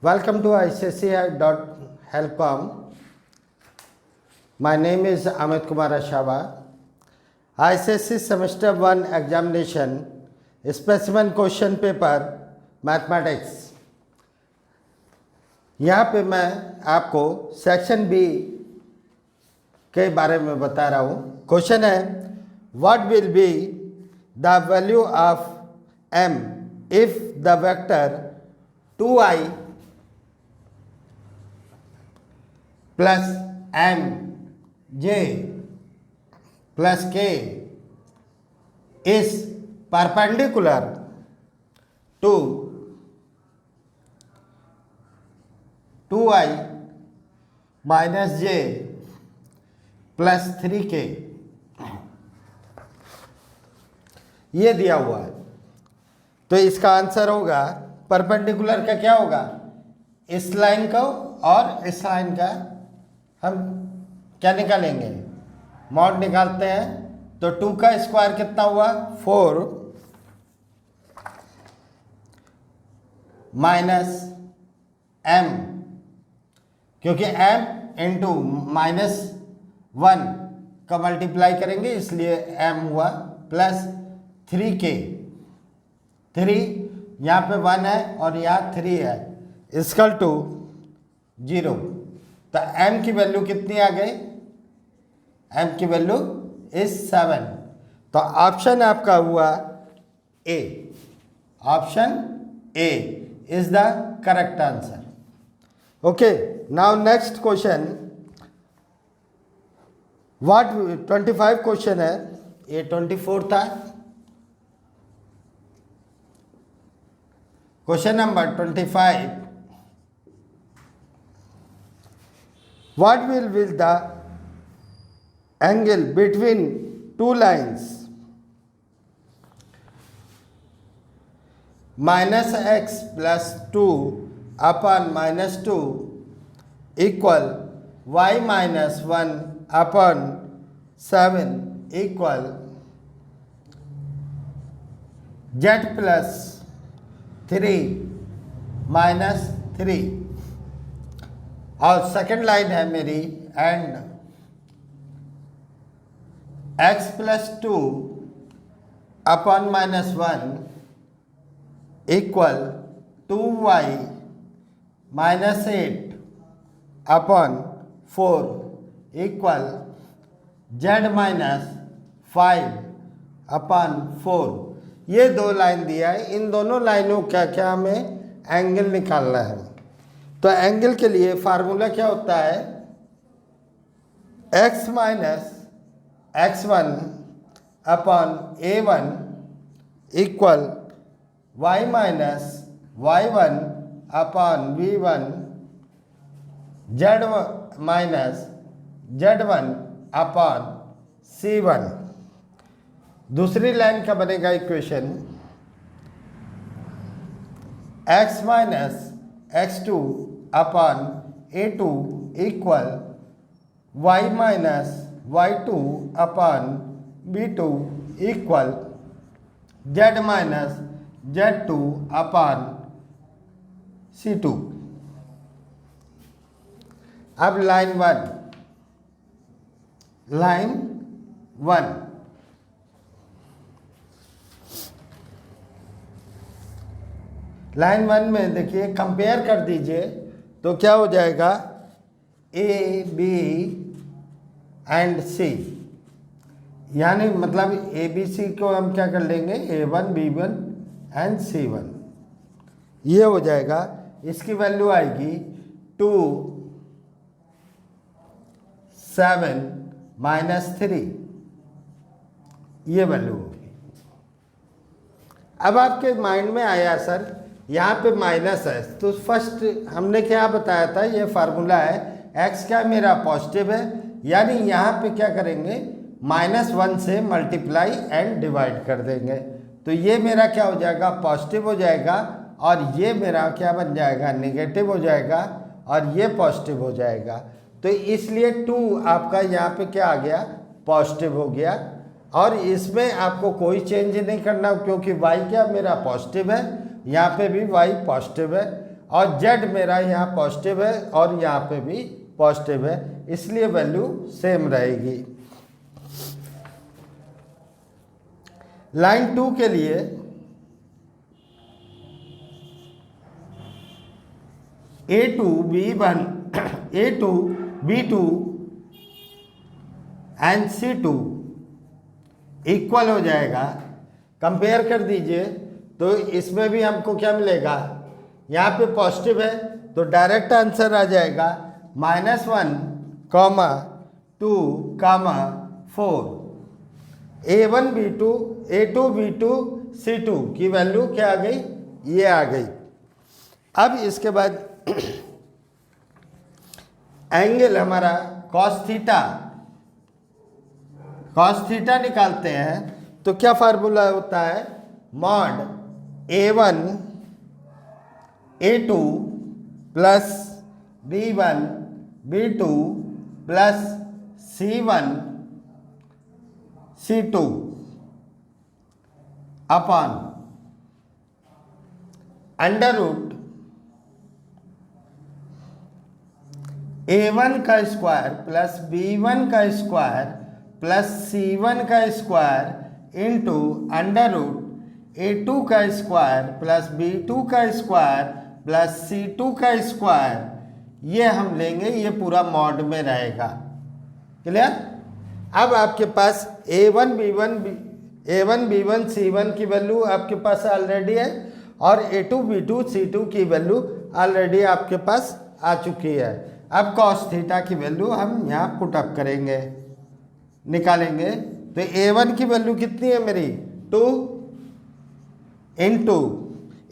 Welcome to icci.help.com. My name is Amit Kumar Ashava. ICSE Semester 1 Examination Specimen Question Paper Mathematics. यहाँ पे मैं आपको section B के बारे में बता रहा हूँ. क्वेश्चन है, what will be the value of m if the vector 2i plus m j plus k is perpendicular to 2i minus j plus 3k. ये दिया हुआ है, तो इसका आंसर होगा परपेंडिकुलर का क्या होगा, इस लाइन को और इस लाइन का हम क्या निकालेंगे, मॉड निकालते हैं. तो 2 का स्क्वायर कितना हुआ 4 माइनस m, क्योंकि m इंटू माइनस 1 का मल्टीप्लाई करेंगे इसलिए m हुआ, प्लस 3k. 3 यहाँ पे 1 है और यहाँ 3 है, इक्वल टू 0. तो m की वैल्यू कितनी आ गई, m की वैल्यू इज 7. तो ऑप्शन आपका हुआ A. Option A is the correct answer. Okay, now next question. What 25 question है, ये 24 था. Question number 25. What will be the angle between two lines minus x plus 2 upon minus 2 equal y minus 1 upon 7 equal z plus 3 minus 3. और second line है मेरी, and x plus 2 upon minus 1 equal 2y minus 8 upon 4 equal z minus 5 upon 4. ये दो line दिया है, इन दोनों लाइनों का क्या हमें एंगल निकालना है. तो एंगल के लिए फार्मूला क्या होता है, x minus x1 upon a1 equal y minus y1 upon v1 z minus z1 upon c1. दूसरी लाइन का बनेगा equation x minus x2 upon a2 equal y minus y2 upon b2 equal z minus z2 upon c2. अब line 1, line 1 में देखिए, compare कर दीजिए तो क्या हो जाएगा, ए बी एंड सी, यानी मतलब ए बी सी को हम क्या कर लेंगे, A1 B1 एंड C1. ये हो जाएगा. इसकी वैल्यू आएगी 2 7 माइनस 3, ये वैल्यू होगी. अब आपके माइंड में आया सर यहाँ पे माइनस है, तो फर्स्ट हमने क्या बताया था, ये फार्मूला है, x क्या मेरा पॉजिटिव है, यानी यहाँ पे क्या करेंगे, -1 से मल्टीप्लाई एंड डिवाइड कर देंगे. तो ये मेरा क्या हो जाएगा, पॉजिटिव हो जाएगा, और ये मेरा क्या बन जाएगा, नेगेटिव हो जाएगा, और ये पॉजिटिव हो जाएगा. तो इसलिए 2 आपका यहाँ पे क्या आ गया, पॉजिटिव हो गया. और इसमें आपको कोई चेंज नहीं करना, क्योंकि y क्या मेरा पॉजिटिव है, यहाँ पे भी y पॉजिटिव है, और z मेरा यहाँ पॉजिटिव है और यहाँ पे भी पॉजिटिव है, इसलिए वैल्यू सेम रहेगी। लाइन 2 के लिए A2 B1 A2 B2 and C2 equal हो जाएगा। कंपेयर कर दीजिए तो इसमें भी हमको क्या मिलेगा, यहाँ पे पॉजिटिव है तो डायरेक्ट आंसर आ जाएगा -1, -2, -4। A1 B2 A2 B2 C2 की वैल्यू क्या आ गई, ये आ गई। अब इसके बाद एंगल हमारा cos थीटा निकालते हैं तो क्या फार्मूला होता है, mod A1 A2 plus B1 B2 plus C1 C2 upon under root A1 का स्क्वायर प्लस B1 का स्क्वायर प्लस C1 का square into under root A2 का स्क्वायर प्लस B2 का स्क्वायर प्लस C2 का square, ये हम लेंगे, ये पूरा मॉड में रहेगा। क्लियर। अब आपके पास A1 B1 C1 की वैल्यू आपके पास ऑलरेडी है और A2 B2 C2 की वैल्यू ऑलरेडी आपके पास आ चुकी है। अब cos थीटा की वैल्यू हम यहाँ पुट अप करेंगे, निकालेंगे। तो A1 की वैल्यू कितनी है मेरी, 2 इंटू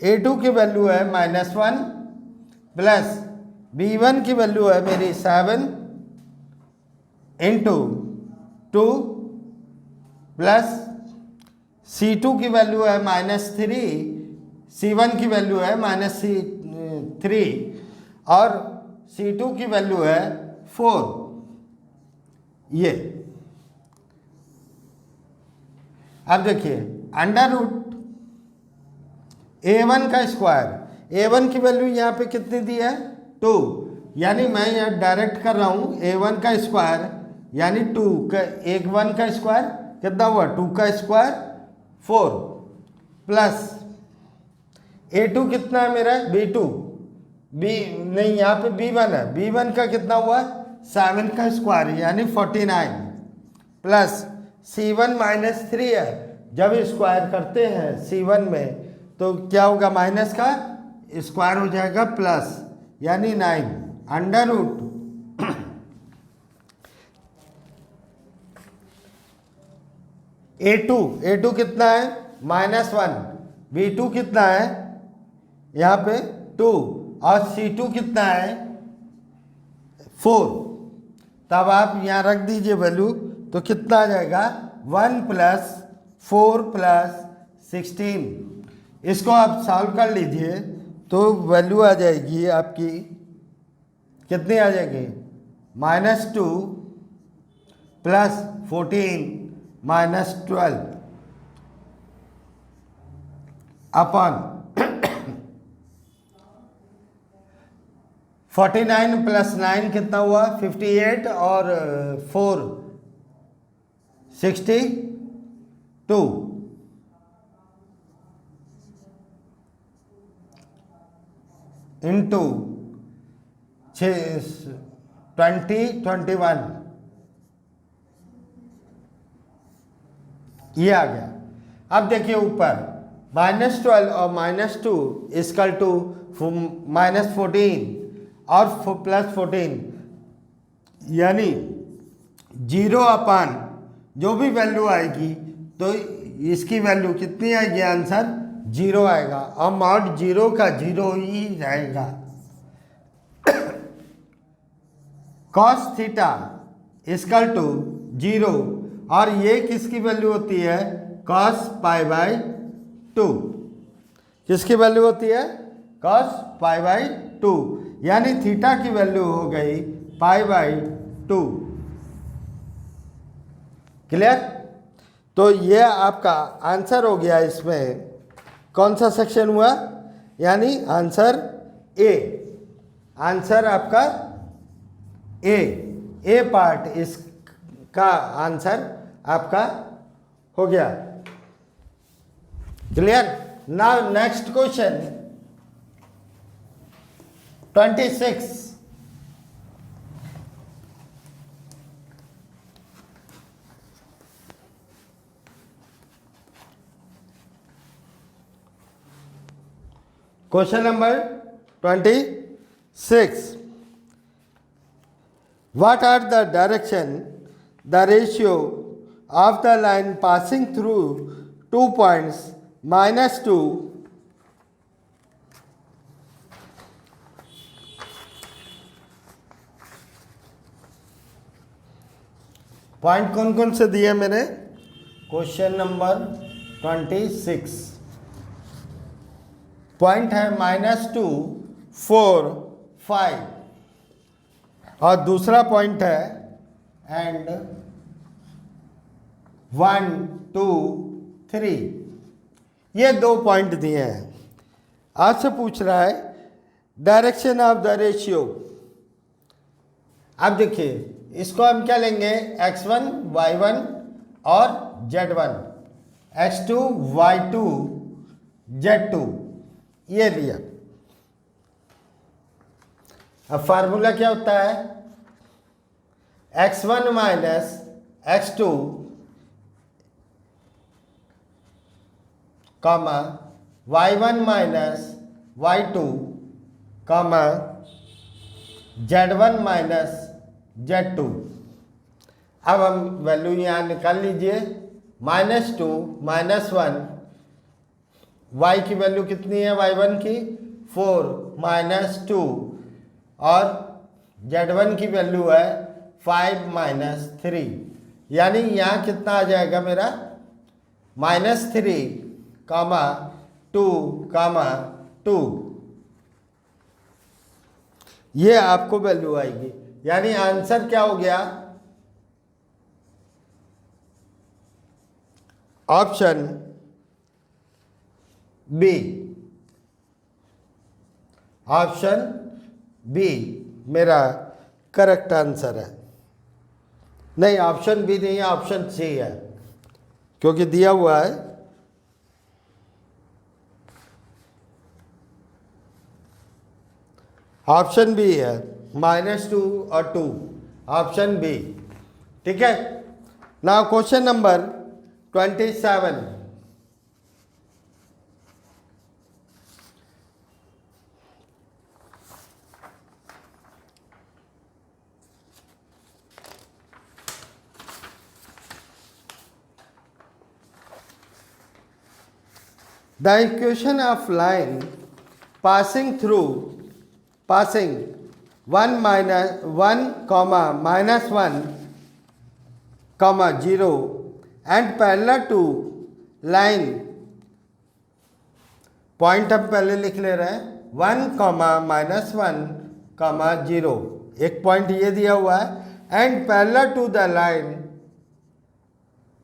A2 की वैल्यू है -1 प्लस B1 की वैल्यू है मेरी 7 इंटू 2 प्लस C2 की वैल्यू है -3, C1 की वैल्यू है -3 और C2 की वैल्यू है 4। ये अब देखिए अंडर रूट A1 का स्क्वायर, A1 की वैल्यू यहाँ पे कितनी दी है, 2, यानी मैं यहाँ डायरेक्ट कर रहा हूँ A1 का स्क्वायर यानी 2 का 1 का स्क्वायर कितना हुआ, 2 का स्क्वायर 4 प्लस A2 कितना है मेरा, B2 नहीं यहाँ पे B1 है, B1 का कितना हुआ 7 का स्क्वायर यानी 49 प्लस C1 -3 है। जब स्क्वायर करते हैं C1 में तो क्या होगा, माइनस का स्क्वायर हो जाएगा प्लस यानी 9 अंडर रूट A2 कितना है -1, B2 कितना है यहाँ पे 2 और C2 कितना है 4। तब आप यहाँ रख दीजिए वैल्यू तो कितना आ जाएगा 1 + 4 + 16। इसको आप सॉल्व कर लीजिए तो वैल्यू आ जाएगी आपकी, कितनी आ जाएगी, -2 + 14 -12 अपॉन 49 + 9 कितना हुआ 58 और 4 62 इंटू 21 ये आ गया। अब देखिए ऊपर -12 और -2 इक्वल टू -14 और +14 यानी 0 अपान जो भी वैल्यू आएगी तो इसकी वैल्यू कितनी आएगी, आंसर 0 आएगा और मॉड 0 का 0 ही रहेगा। cos थीटा इक्वल टू 0 और ये किसकी वैल्यू होती है, cos π/2। किसकी वैल्यू होती है, cos π/2 यानी थीटा की वैल्यू हो गई π/2। क्लियर। तो ये आपका आंसर हो गया। इसमें कौन सा सेक्शन हुआ, यानी आंसर ए, आंसर आपका ए पार्ट इसका आंसर आपका हो गया। Clear? Now next question 26। Question number 26. What are the direction, the ratio of the line passing through 2 points -2, point कौन कौन से दिए मैंने? क्वेश्चन नंबर 26 पॉइंट है -2, 4, 5 और दूसरा पॉइंट है एंड 1, 2, 3। ये 2 पॉइंट दिए हैं। आपसे पूछ रहा है डायरेक्शन ऑफ द रेशियो। अब देखिए इसको हम क्या लेंगे? x1, y1 और z1, x2, y2, z2, ये लिया। अब फार्मूला क्या होता है? x1 minus x2 comma y1 minus y2 comma z1 minus z2। अब हम वैल्यू यहाँ निकाल लीजिए। -2 -1, y की वैल्यू कितनी है? y1 की 4 -2 और z1 की वैल्यू है 5 -3, यानी यहाँ कितना आ जाएगा मेरा? -3 कामा 2 कामा 2, ये आपको वैल्यू आएगी। यानी आंसर क्या हो गया? Option B. ऑप्शन बी मेरा करेक्ट आंसर है। नहीं, ऑप्शन बी नहीं है, ऑप्शन सी है, क्योंकि दिया हुआ है ऑप्शन बी है, -2 और 2, ऑप्शन बी। ठीक है। Now question number 27। The equation of line passing 1 comma -1 comma 0 and parallel to line, point हम पहले लिख ले रहे हैं 1 -1 0, एक पॉइंट ये दिया हुआ है, and parallel to the line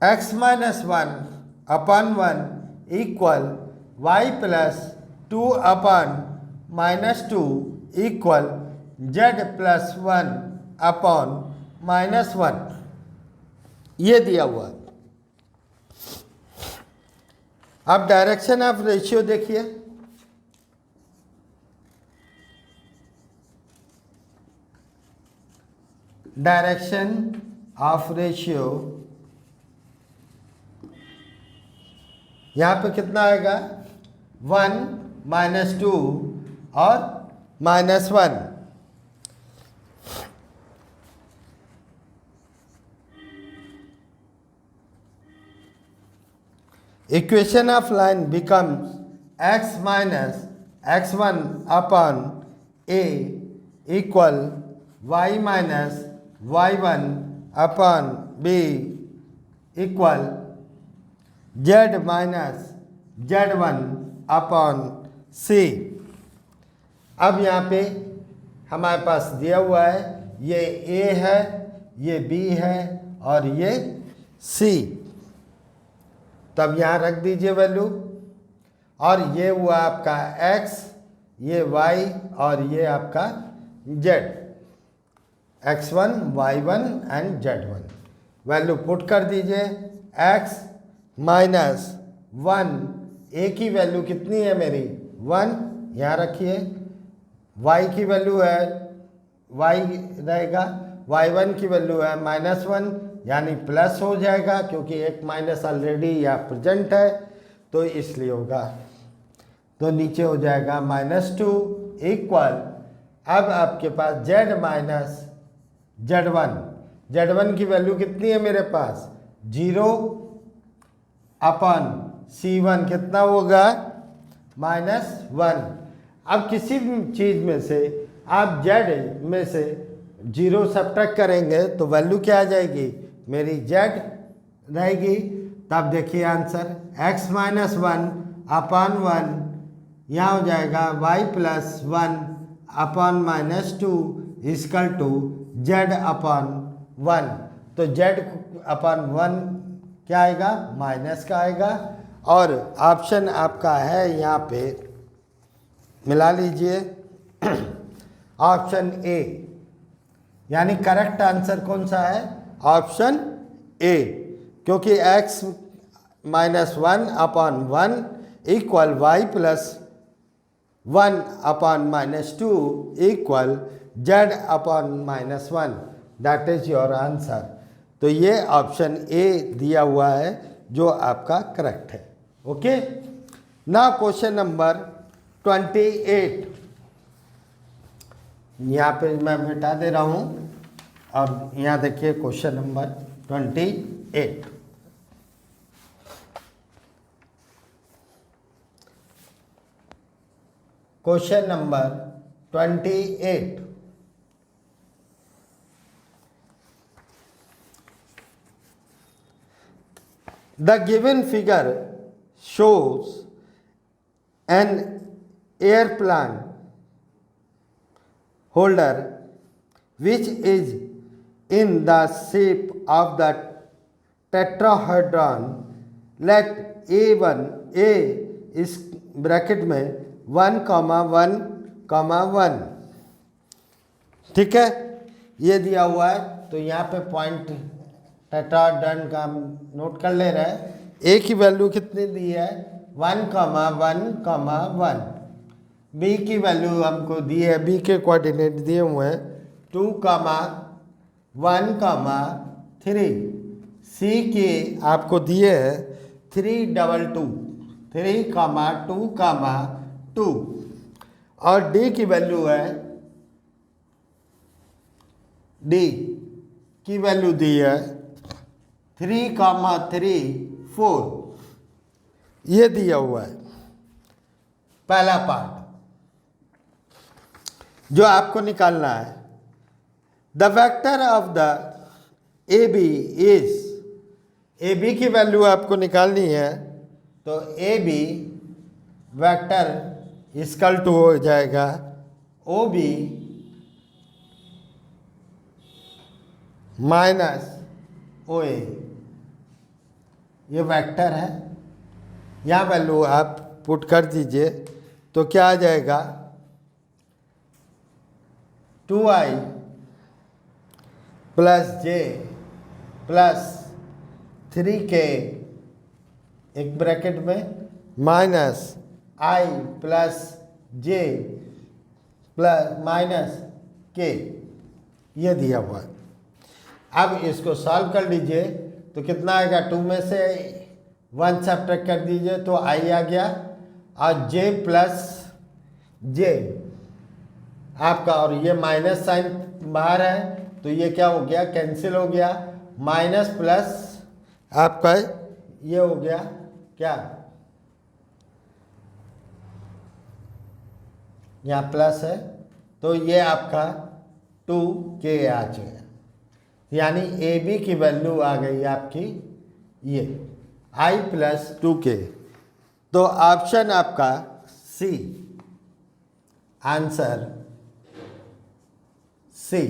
x -1 upon 1 equal y plus 2 upon -2 equal z plus 1 upon -1, ये दिया हुआ। अब डायरेक्शन ऑफ रेशियो देखिए। डायरेक्शन ऑफ रेशियो यहाँ पे कितना आएगा? 1 -2 और -1। Equation of line becomes x minus x1 upon a equal y minus y1 upon b equal z minus z1 upon c। अब यहाँ पे हमारे पास दिया हुआ है, ये a है, ये b है और ये c। तब यहाँ रख दीजिए वैल्यू, और ये हुआ आपका x, ये y और ये आपका z, x1, y1 and z1। Value put कर दीजिए। x माइनस 1, a की वैल्यू कितनी है मेरी 1, यहाँ रखिए। y की वैल्यू है y रहेगा, y1 की वैल्यू है -1 यानी प्लस हो जाएगा, क्योंकि एक माइनस ऑलरेडी यहाँ प्रेजेंट है तो इसलिए होगा। तो नीचे हो जाएगा -2 इक्वल, अब आपके पास z माइनस z1 की वैल्यू कितनी है मेरे पास 0 अपन c1 कितना होगा -1। अब किसी भी चीज़ में से आप z में से 0 सब्ट्रैक्ट करेंगे तो वैल्यू क्या आ जाएगी मेरी z रहेगी। तब देखिए आंसर x माइनस 1 अपन 1, यहाँ हो जाएगा y plus 1 upon -2 equal to z upon 1। तो z अपन 1 क्या आएगा माइनस का आएगा। और ऑप्शन आपका है यहाँ पे, मिला लीजिए ऑप्शन ए, यानी करेक्ट आंसर कौन सा है ऑप्शन ए, क्योंकि x minus 1 upon 1 equal y plus 1 upon -2 equal z upon -1, that is your answer. तो ये ऑप्शन ए दिया हुआ है जो आपका करेक्ट है। Okay, now question number 28। यहाँ पे मैं मिटा दे रहा हूँ और यहाँ देखिए question number 28। Question number 28। The given figure shows an airplane holder which is in the shape of the tetrahedron. Let A1 A इस ब्रैकेट में 1,1,1, ठीक है, ये दिया हुआ है। तो यहाँ पे पॉइंट टेट्राहेड्रन का हम नोट कर ले रहे हैं। ए की वैल्यू कितनी दी है 1,1,1। बी की वैल्यू हमको दी है, बी के कोऑर्डिनेट दिए हुए हैं 2,1,3। सी के आपको दिए हैं 3,2,2 और डी की वैल्यू है, डी की वैल्यू दी है 3,3,4। ये दिया हुआ है पहला पार्ट जो आपको निकालना है। The vector of the A B is, A B की वैल्यू आपको निकालनी है, तो A B vector equal to हो जाएगा ओ बी माइनस ओ ए। ये वेक्टर है, यहाँ वैल्यू आप पुट कर दीजिए तो क्या आ जाएगा 2i plus j plus 3k एक ब्रैकेट में minus i plus j plus minus k, ये दिया हुआ है। अब इसको सॉल्व कर लीजिए तो कितना आएगा, 2 में से 1 सब्ट्रैक्ट कर दीजिए तो i आ गया और j प्लस j आपका, और ये माइनस साइन बाहर है तो ये क्या हो गया कैंसिल हो गया, माइनस प्लस आपका ये हो गया क्या, यहाँ प्लस है तो ये आपका 2k आ गया, यानी ए बी की वैल्यू आ गई आपकी ये i प्लस 2k। तो ऑप्शन आपका C, answer C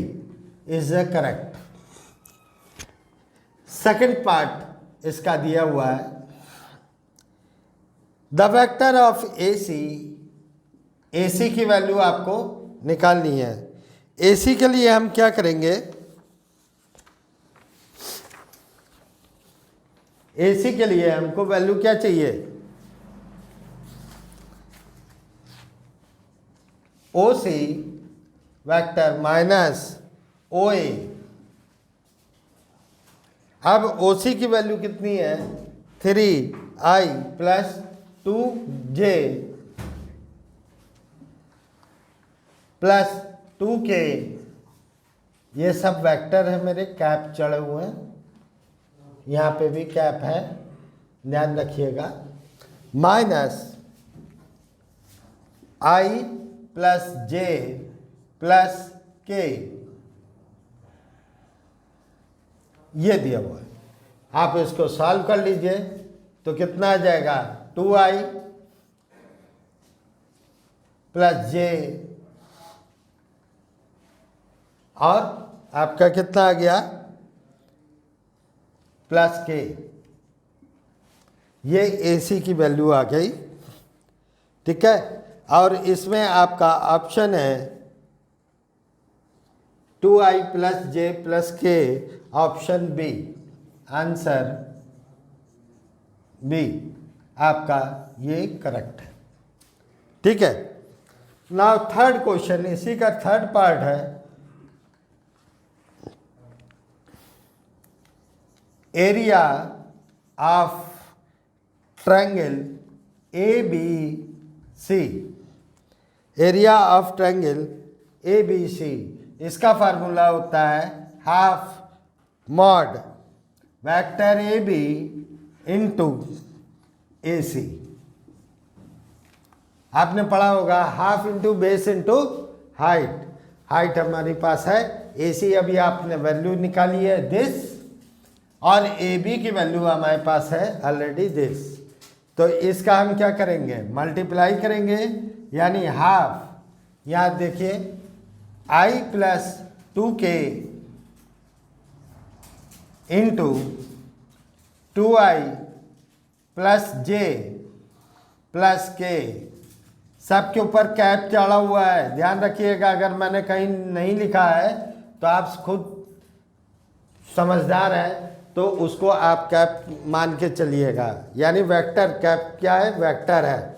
is the correct. Second part इसका दिया हुआ है, the vector of A C AC की वैल्यू आपको निकालनी है। AC के लिए हम क्या करेंगे, AC के लिए हमको वैल्यू क्या चाहिए, OC वेक्टर माइनस OA। अब OC की वैल्यू कितनी है, 3i plus 2j plus 2k, ये सब वेक्टर है मेरे, कैप चढ़े हुए हैं, यहाँ पे भी कैप है, ध्यान रखिएगा, minus i plus j plus k, ये दिया हुआ है। आप इसको सॉल्व कर लीजिए तो कितना आ जाएगा, 2i प्लस j और आपका कितना आ गया, प्लस k। ये AC की वैल्यू आ गई, ठीक है। और इसमें आपका ऑप्शन है 2i plus j plus k, option B, answer B आपका ये करेक्ट है, ठीक है। नाउ थर्ड क्वेश्चन, इसी का थर्ड पार्ट है, area of triangle ABC, area of triangle ABC, इसका फार्मूला होता है half mod vector AB into AC। आपने पढ़ा होगा half into base into height, height हमारे पास है, AC अभी आपने वैल्यू निकाली है दिस, और AB की वैल्यू हमारे पास है ऑलरेडी दिस। तो इसका हम क्या करेंगे, मल्टीप्लाई करेंगे, यानी हाफ, यहाँ देखिए i plus 2k into 2i plus j plus k, सबके ऊपर कैप चढ़ा हुआ है, ध्यान रखिएगा, अगर मैंने कहीं नहीं लिखा है तो आप खुद समझदार हैं तो उसको आप कैप मान के चलिएगा, यानी वेक्टर, कैप क्या है, वेक्टर है।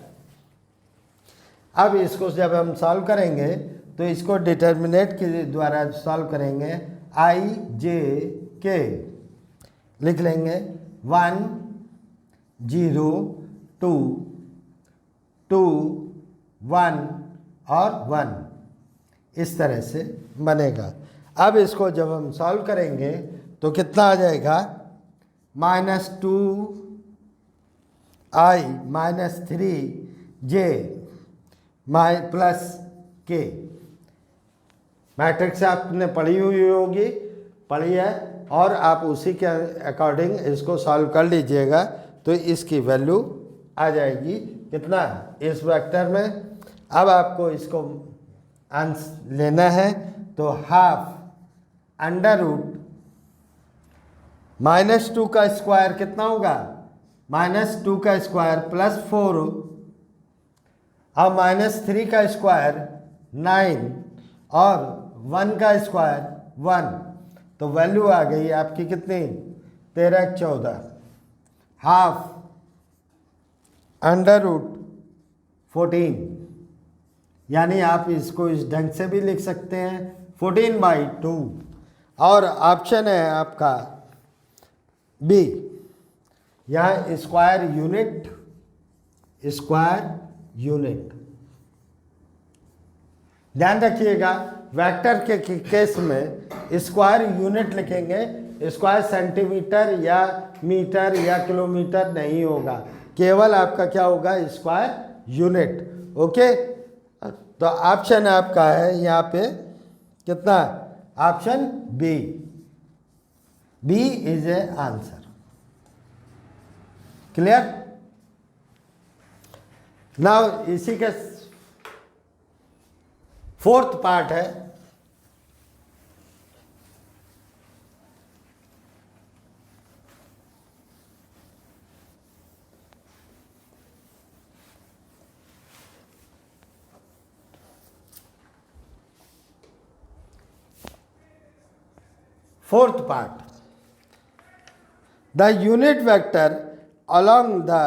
अब इसको जब हम सॉल्व करेंगे तो इसको डिटर्मिनेंट के द्वारा सॉल्व करेंगे, i j k लिख लेंगे, 1 0 2 2 1 और 1, इस तरह से बनेगा। अब इसको जब हम सॉल्व करेंगे तो कितना आ जाएगा, -2i minus 3j plus k। Matrix आपने पढ़ी हुई होगी, पढ़ी है, और आप उसी के अकॉर्डिंग इसको सॉल्व कर लीजिएगा तो इसकी वैल्यू आ जाएगी कितना, इस वेक्टर में। अब आपको इसको आंसर लेना है तो हाफ अंडर रूट -2 का स्क्वायर कितना होगा, -2 का स्क्वायर प्लस 4 और -3 का स्क्वायर 9 और 1 का स्क्वायर 1, तो वैल्यू आ गई आपकी कितनी, 13 14, हाफ अंडर रूट 14, यानी आप इसको इस ढंग से भी लिख सकते हैं 14/2, और ऑप्शन है आपका बी, यहाँ स्क्वायर यूनिट, स्क्वायर यूनिट। ध्यान रखिएगा, वेक्टर के केस में स्क्वायर यूनिट लिखेंगे, स्क्वायर सेंटीमीटर या मीटर या किलोमीटर नहीं होगा, केवल आपका क्या होगा, स्क्वायर यूनिट। ओके, तो ऑप्शन आपका है यहाँ पे कितना, option B, B is a answer. Clear. Now इसी के फोर्थ पार्ट है, fourth part, the unit vector along the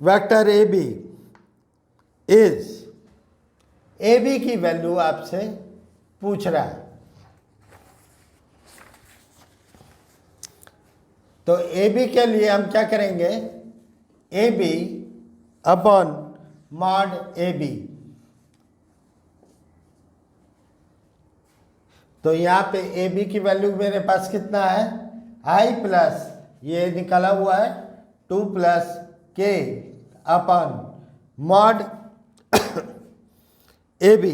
vector A B is, A B की वैल्यू आपसे पूछ रहा है, तो ए बी के लिए हम क्या करेंगे, A B upon mod A B. तो यहाँ पे ए बी की वैल्यू मेरे पास कितना है, आई प्लस ये निकाला हुआ है 2 plus k upon mod A B.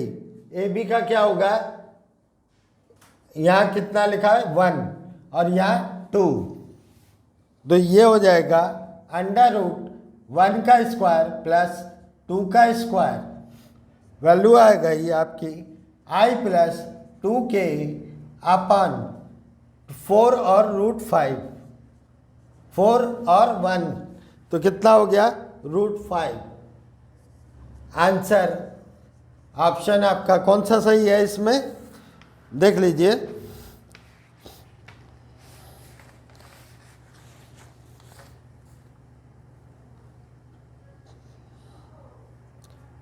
A B का क्या होगा, यहाँ कितना लिखा है 1 और यहाँ 2, तो ये हो जाएगा अंडर रूट 1 का स्क्वायर प्लस 2 का स्क्वायर, वैल्यू आएगा ये आपकी आई प्लस 2k अपॉन 4 और रूट 5, 4 और 1, तो कितना हो गया रूट 5। आंसर ऑप्शन आपका कौन सा सही है, इसमें देख लीजिए,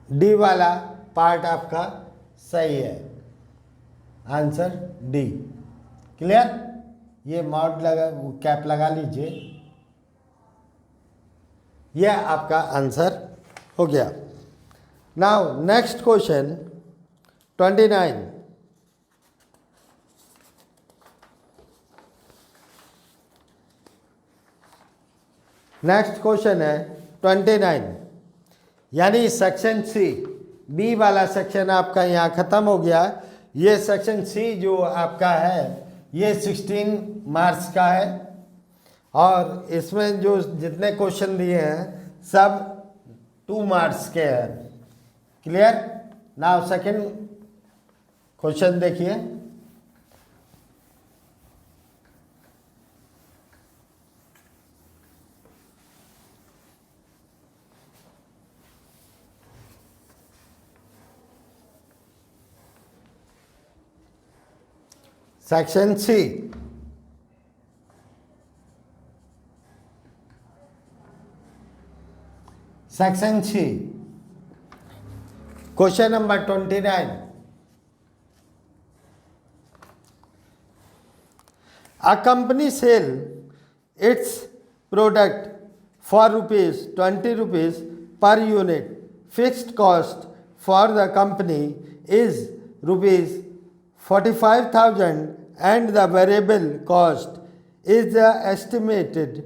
डी वाला पार्ट आपका सही है, आंसर डी। क्लियर, ये मॉड लगा, कैप लगा लीजिए, यह आपका आंसर हो गया। Now next question 29, next question है 29, यानी सेक्शन सी, बी वाला सेक्शन आपका यहाँ ख़त्म हो गया। ये सेक्शन सी जो आपका है ये 16 मार्क्स का है और इसमें जो जितने क्वेश्चन दिए हैं सब 2 मार्क्स के हैं। क्लियर, नाउ सेकंड क्वेश्चन देखिए, section C, section C, question number 29, a company sell its product for ₹20 per unit. Fixed cost for the company is ₹45,000 and the variable cost is estimated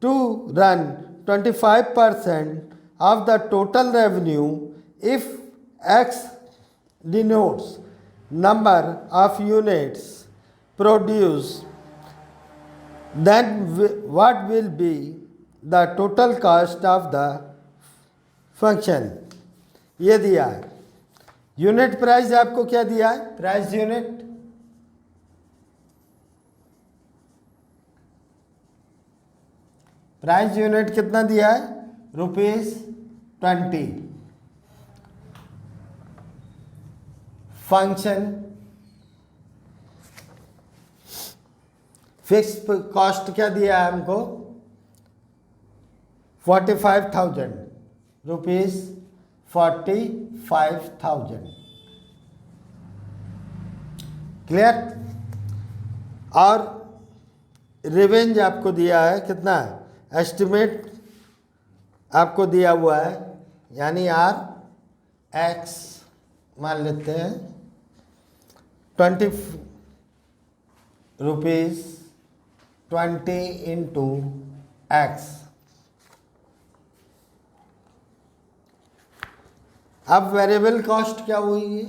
to run 25% of the total revenue. If X denotes number of units produced, then what will be the total cost of the function? ये दिया है। Unit price आपको क्या दिया है, price unit, price unit कितना दिया है, ₹20। फंक्शन फिक्स कॉस्ट क्या दिया है हमको, 45,000 रुपीज, 45,000। क्लियर, और रिवेंज आपको दिया है कितना, एस्टिमेट आपको दिया हुआ है, यानी RX मान लेते हैं 20 रुपीज, 20 इंटू X। अब वेरिएबल कॉस्ट क्या हुई,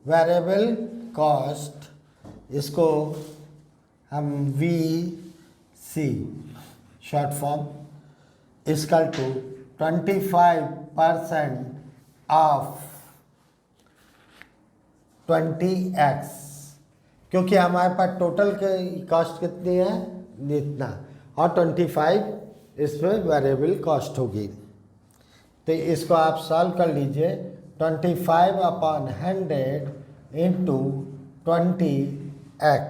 वेरिएबल कॉस्ट, इसको हम VC short form equal to 25% of 20X, क्योंकि हमारे पास टोटल कॉस्ट कितनी है इतना, और 25 इसमें वेरिएबल कॉस्ट होगी। तो इसको आप सॉल्व कर लीजिए, 25/100 इंटू 20x।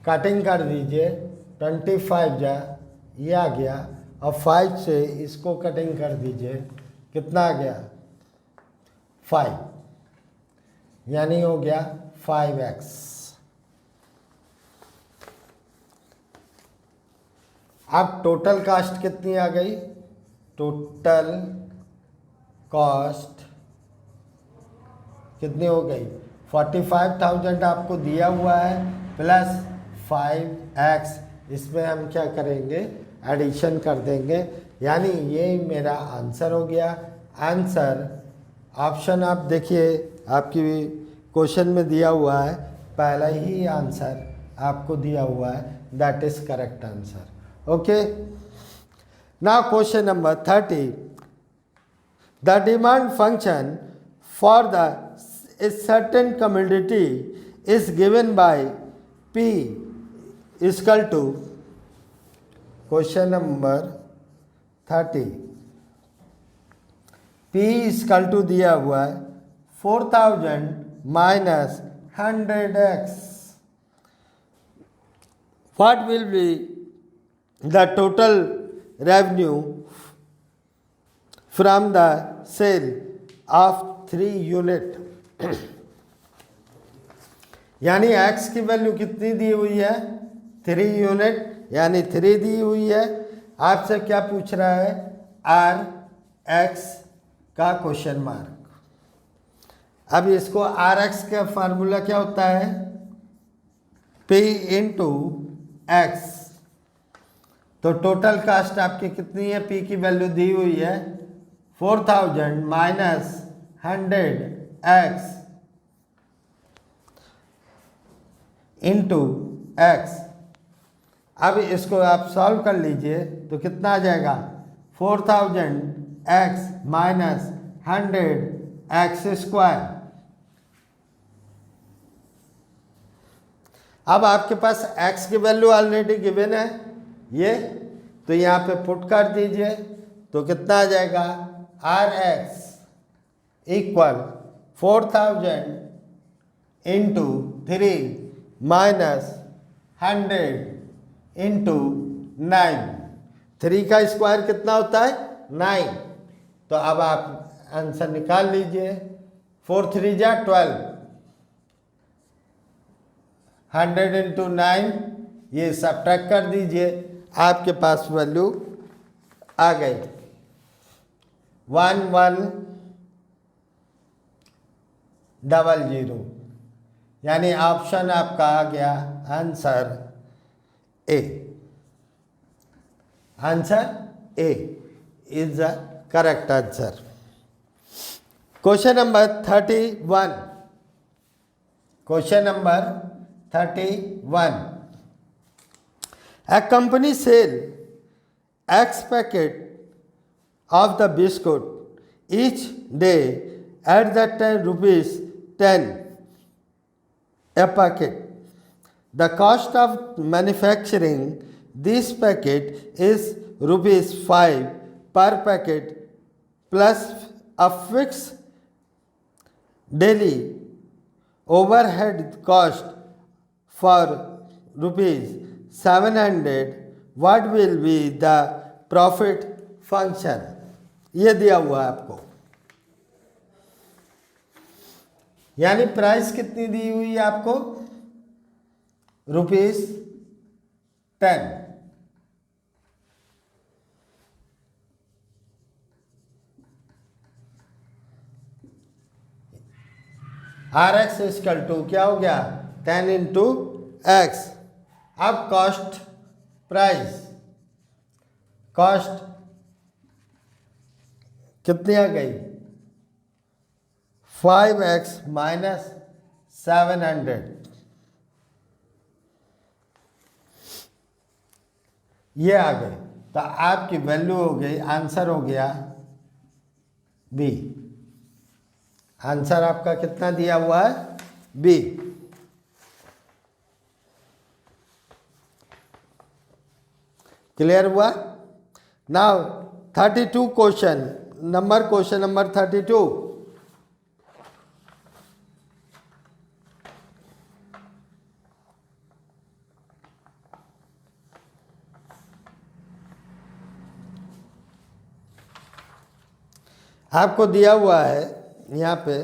कटिंग कर दीजिए, 25 जा ये आ गया, और 5 से इसको कटिंग कर दीजिए, कितना आ गया 5, यानी हो गया 5x। अब टोटल कास्ट कितनी आ गई, टोटल कॉस्ट कितनी हो गई, 45,000 आपको दिया हुआ है प्लस 5x, इसमें हम क्या करेंगे एडिशन कर देंगे, यानी ये मेरा आंसर हो गया। आंसर ऑप्शन आप देखिए, आपकी क्वेश्चन में दिया हुआ है, पहला ही आंसर आपको दिया हुआ है, that is correct answer. Okay, now question number 30, the demand function for the a certain commodity is given by P is equal to, question number 30, P is equal to दिया हुआ है 4000 minus 100x। What will be the total revenue from the sale of 3 unit? यानी x की value कितनी दी हुई है, 3 unit, यानी 3 दी हुई है। आपसे क्या पूछ रहा है, आर एक्स का क्वेश्चन मार्क। अब इसको आर एक्स का फार्मूला क्या होता है, P इंटू एक्स। तो टोटल कास्ट आपकी कितनी है, P की वैल्यू दी हुई है 4000 माइनस 100x इंटू एक्स। अब इसको आप सॉल्व कर लीजिए तो कितना आ जाएगा, 4000x माइनस 100x²। अब आपके पास x की वैल्यू ऑलरेडी गिवन है ये, तो यहाँ पे पुट कर दीजिए, तो कितना आ जाएगा, Rx equal 4000 into 3 minus 100 into 9। 3 का स्क्वायर कितना होता है, 9। तो अब आप आंसर निकाल लीजिए, 4 3 जा 12, 100 इंटू 9, ये सब्ट्रैक्ट कर दीजिए, आपके पास वैल्यू आ गई 1100, यानी ऑप्शन आपका आ गया answer A. Answer A is the correct answer. Question number 31, question number 31, a company sell X packet of the biscuit each day at the 10 rupees 10 a packet. The cost of manufacturing this packet is rupees 5 per packet plus a fixed daily overhead cost for rupees 700. What will be the profit function? ये दिया हुआ है आपको, यानी price कितनी दी हुई है आपको, rupees 10। R X equal to क्या हो गया, 10 इंटू एक्स। अब कॉस्ट प्राइस, कॉस्ट कितनी आ गई, 5x माइनस 700, ये आ गई। तो आपकी वैल्यू हो गई, आंसर हो गया बी। आंसर आपका कितना दिया हुआ है, बी। क्लियर हुआ। नाउ 32 क्वेश्चन नंबर 32, आपको दिया हुआ है यहाँ पे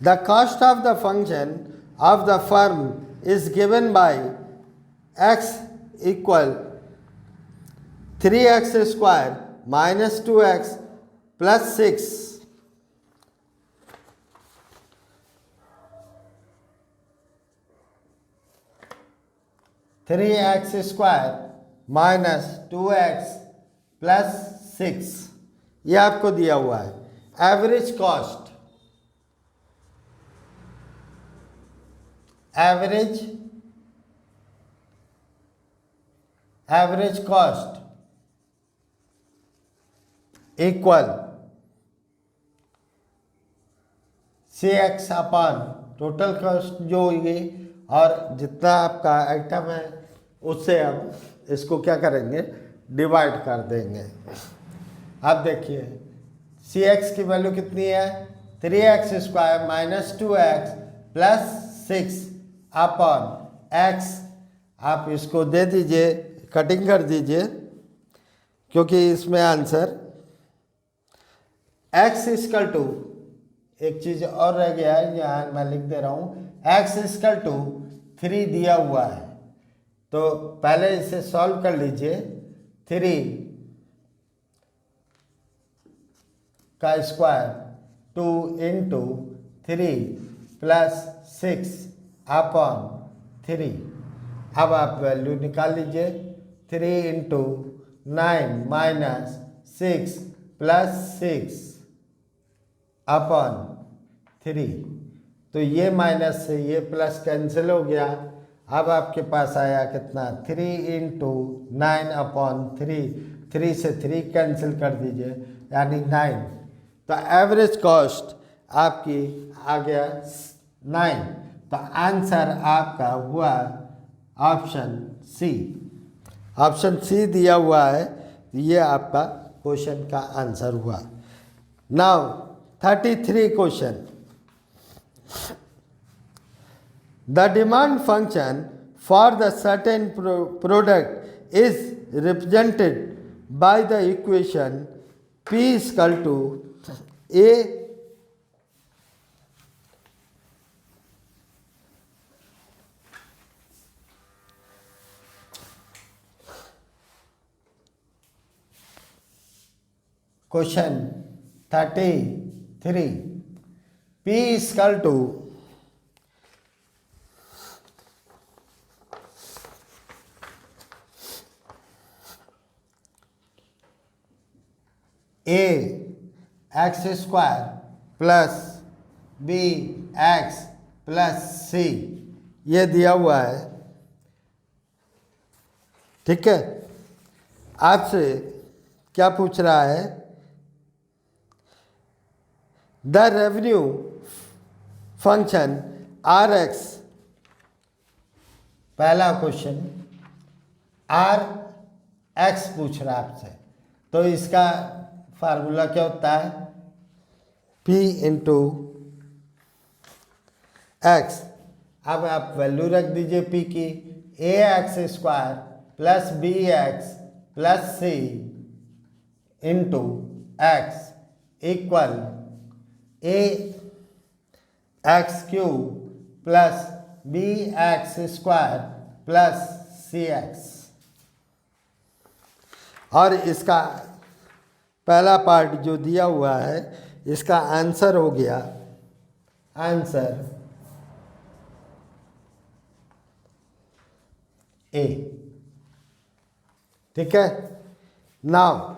the cost of the function of the firm is given by x equal 3x square minus 2x plus 6 3x square minus 2x plus 6 ये आपको दिया हुआ है। Average cost average cost equal CX upon total cost जो होगी और जितना आपका आइटम है उससे हम इसको क्या करेंगे, डिवाइड कर देंगे। अब देखिए CX की वैल्यू कितनी है, 3x square minus 2x plus 6 upon x। आप इसको दे दीजिए, कटिंग कर दीजिए, क्योंकि इसमें आंसर x इक्वल टू, एक चीज और रह गया है यहाँ मैं लिख दे रहा हूँ, x इक्वल टू 3 दिया हुआ है, तो पहले इसे सॉल्व कर लीजिए। 3 का स्क्वायर 2 इंटू 3 प्लस 6 अपॉन 3। अब आप वैल्यू निकाल लीजिए, 3 इंटू 9 माइनस 6 प्लस 6 अपॉन 3। तो ये माइनस से ये प्लस कैंसिल हो गया। अब आपके पास आया कितना, 3 इंटू 9 अपॉन 3, 3 से 3 कैंसिल कर दीजिए यानी 9। तो एवरेज कॉस्ट आपकी आ गया 9। तो आंसर आपका हुआ ऑप्शन सी। ऑप्शन सी दिया हुआ है, ये आपका क्वेश्चन का आंसर हुआ। Now 33 question. The demand function for the certain product is represented by the equation P is equal to A question 33 P is equal to A x square plus B x plus C, ये दिया हुआ है। ठीक है, आपसे क्या पूछ रहा है, the revenue function R X, पहला क्वेश्चन आर एक्स पूछ रहा है आपसे, तो इसका फार्मूला क्या होता है, P इंटू एक्स। अब आप वैल्यू रख दीजिए P की, A x square plus B x plus C into x equal A x cube plus B x square plus C x. और इसका पहला पार्ट जो दिया हुआ है, इसका आंसर हो गया, आंसर ए। ठीक है, now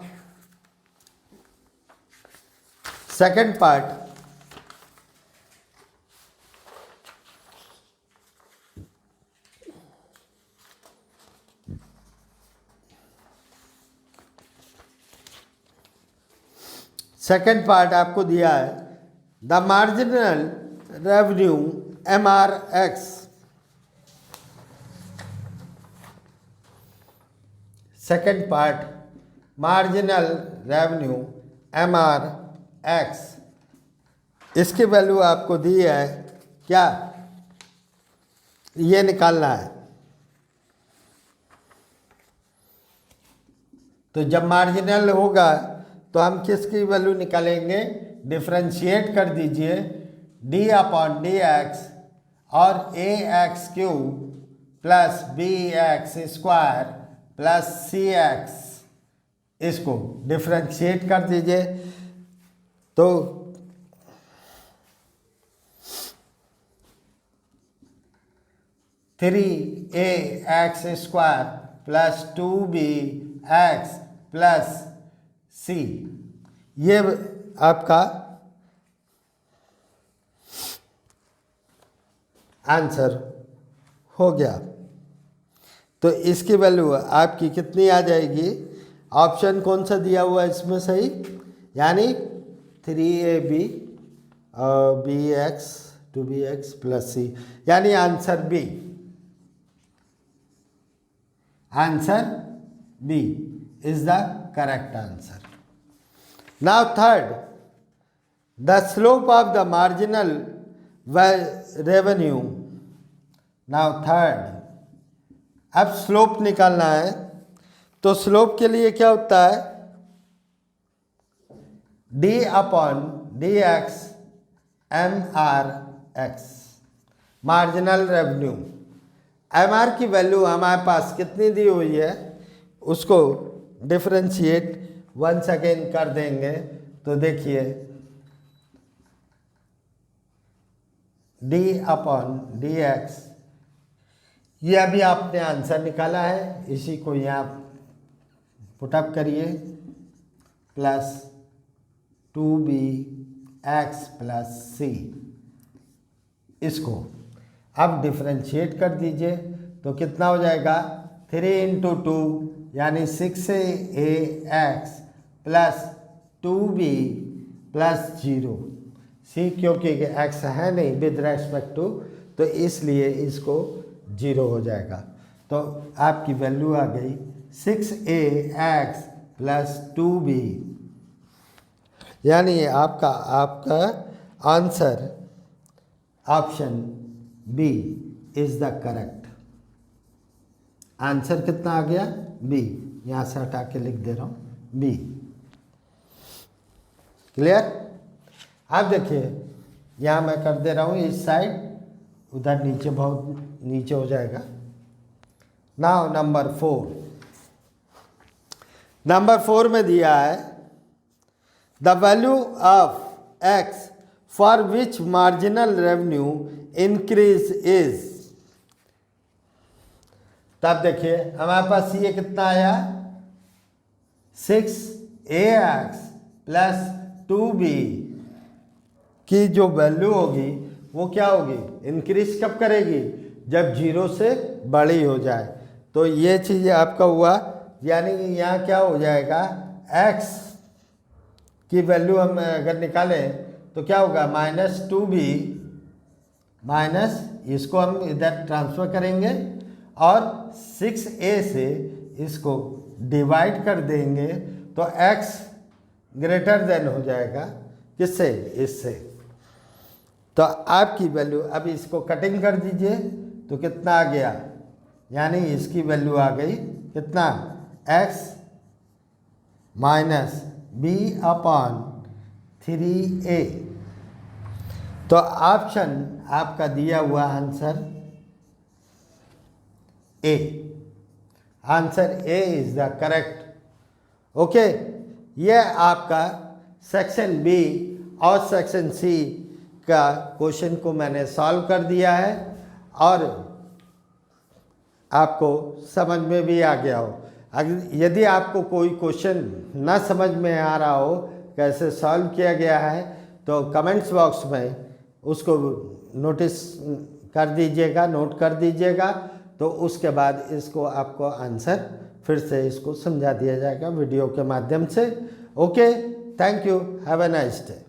second part, second part आपको दिया है, the marginal revenue MRX second part, marginal revenue MRX, इसकी वैल्यू आपको दी है क्या, ये निकालना है। तो जब मार्जिनल होगा तो हम किसकी वैल्यू निकालेंगे, डिफरेंशिएट कर दीजिए d/dx और ax³ plus bx² plus cx, इसको डिफरेंशिएट कर दीजिए। तो three ax² plus 2bx plus c, ये आपका आंसर हो गया। तो इसकी वैल्यू आपकी कितनी आ जाएगी, ऑप्शन कौन सा दिया हुआ है इसमें सही, यानी 3ab bx 2bx plus c, यानी answer B, answer B is the correct answer. Now third, the slope of the marginal revenue. Now third, अब स्लोप निकालना है। तो स्लोप के लिए क्या होता है, d/dx MRX, marginal revenue. MR की वैल्यू हमारे पास कितनी दी हुई है, उसको डिफरेंशिएट वंस अगेन कर देंगे। तो देखिए d/dx, ये अभी आपने आंसर निकाला है, इसी को यहाँ पुटअप करिए, प्लस 2bx प्लस c, इसको अब डिफरेंशिएट कर दीजिए। तो कितना हो जाएगा, 3 × 2 यानी 6ax plus 2b plus 0, c क्योंकि x है नहीं विद रेस्पेक्ट टू, तो इसलिए इसको 0 हो जाएगा। तो आपकी वैल्यू आ गई 6ax प्लस 2b, यानी आपका answer option B is the correct answer. कितना आ गया, बी, यहाँ से हटा के लिख दे रहा हूँ बी। क्लियर। अब देखिए यहाँ मैं कर दे रहा हूँ इस साइड, उधर नीचे बहुत नीचे हो जाएगा। नाउ नंबर 4, नंबर 4 में दिया है the value of x for which marginal revenue increase is. तब देखिए हमारे पास ये कितना आया, 6ax प्लस 2b की जो वैल्यू होगी वो क्या होगी, इंक्रीज कब करेगी, जब 0 से बड़ी हो जाए। तो ये चीज़ आपका हुआ, यानी यहाँ क्या हो जाएगा, x की वैल्यू हम अगर निकालें तो क्या होगा, -2b माइनस, इसको हम इधर ट्रांसफ़र करेंगे और 6a से इसको डिवाइड कर देंगे, तो x ग्रेटर देन हो जाएगा किससे, इससे। तो आपकी वैल्यू, अब इसको कटिंग कर दीजिए तो कितना आ गया, यानी इसकी वैल्यू आ गई कितना, x माइनस b/3a। तो ऑप्शन आपका दिया हुआ answer A, answer A is the correct. Okay, ये आपका सेक्शन बी और सेक्शन सी का क्वेश्चन को मैंने सॉल्व कर दिया है और आपको समझ में भी आ गया हो। अगर यदि आपको कोई क्वेश्चन ना समझ में आ रहा हो कैसे सॉल्व किया गया है, तो कमेंट्स बॉक्स में उसको नोटिस कर दीजिएगा, नोट कर दीजिएगा, तो उसके बाद इसको आपको आंसर फिर से इसको समझा दिया जाएगा वीडियो के माध्यम से। Okay, thank you, have a nice day.